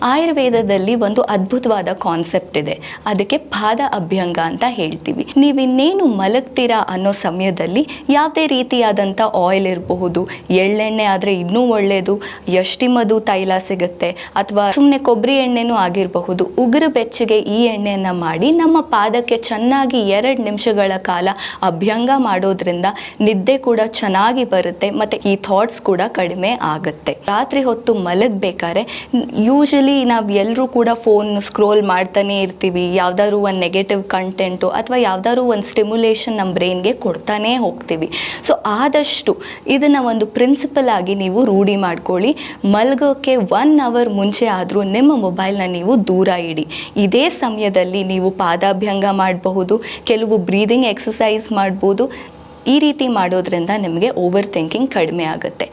ಆಯುರ್ವೇದದಲ್ಲಿ ಒಂದು ಅದ್ಭುತವಾದ ಕಾನ್ಸೆಪ್ಟ್ ಇದೆ. ಅದಕ್ಕೆ ಪಾದ ಅಭ್ಯಂಗ ಅಂತ ಹೇಳ್ತೀವಿ. ನೀವಿನ್ನೇನು ಮಲಗ್ತೀರಾ ಅನ್ನೋ ಸಮಯದಲ್ಲಿ ಯಾವುದೇ ರೀತಿಯಾದಂಥ ಆಯಿಲ್ ಇರಬಹುದು, ಎಳ್ಳೆಣ್ಣೆ ಆದರೆ ಇನ್ನೂ ಒಳ್ಳೆಯದು, ಯಷ್ಟಿಮಧು ತೈಲ ಸಿಗುತ್ತೆ, ಅಥವಾ ಸುಮ್ಮನೆ ಕೊಬ್ಬರಿ ಎಣ್ಣೆನೂ ಆಗಿರಬಹುದು. ಉಗುರು ಬೆಚ್ಚಗೆ ಈ ಎಣ್ಣೆಯನ್ನು ಮಾಡಿ ನಮ್ಮ ಪಾದಕ್ಕೆ ಚೆನ್ನಾಗಿ 2 ನಿಮಿಷಗಳ ಕಾಲ ಅಭ್ಯಂಗ ಮಾಡೋದ್ರಿಂದ ನಿದ್ದೆ ಕೂಡ ಚೆನ್ನಾಗಿ ಬರುತ್ತೆ ಮತ್ತು ಈ ಥಾಟ್ಸ್ ಕೂಡ ಕಡಿಮೆ ಆಗುತ್ತೆ. ರಾತ್ರಿ ಹೊತ್ತು ಮಲಗಬೇಕಾದ್ರೆ ಯೂಶಲಿ ನಾವು ಎಲ್ಲರೂ ಕೂಡ ಫೋನ್ ಸ್ಕ್ರೋಲ್ ಮಾಡ್ತಾನೆ ಇರ್ತೀವಿ. ಯಾವ್ದಾದ್ರು ಒಂದು ನೆಗೆಟಿವ್ ಕಂಟೆಂಟು ಅಥವಾ ಯಾವ್ದಾದ್ರು ಒಂದು ಸ್ಟಿಮ್ಯುಲೇಷನ್ ನಮ್ಮ ಬ್ರೈನ್ಗೆ ಕೊಡ್ತಾನೇ ಹೋಗ್ತೀವಿ. ಸೊ ಆದಷ್ಟು ಇದನ್ನು ಒಂದು ಪ್ರಿನ್ಸಿಪಲ್ ಆಗಿ ನೀವು ರೂಢಿ ಮಾಡ್ಕೊಳ್ಳಿ. ಮಲಗೋಕ್ಕೆ 1 ಅವರ್ ಮುಂಚೆ ಆದರೂ ನಿಮ್ಮ ಮೊಬೈಲ್ನ ನೀವು ದೂರ ಇಡಿ. ಇದೇ ಸಮಯದಲ್ಲಿ ನೀವು ಪಾದಾಭ್ಯಂಗ ಮಾಡಬಹುದು, ಕೆಲವು ಬ್ರೀದಿಂಗ್ ಎಕ್ಸಸೈಸ್ ಮಾಡ್ಬೋದು. ಈ ರೀತಿ ಮಾಡೋದ್ರಿಂದ ನಿಮಗೆ ಓವರ್ ಥಿಂಕಿಂಗ್ ಕಡಿಮೆ ಆಗುತ್ತೆ.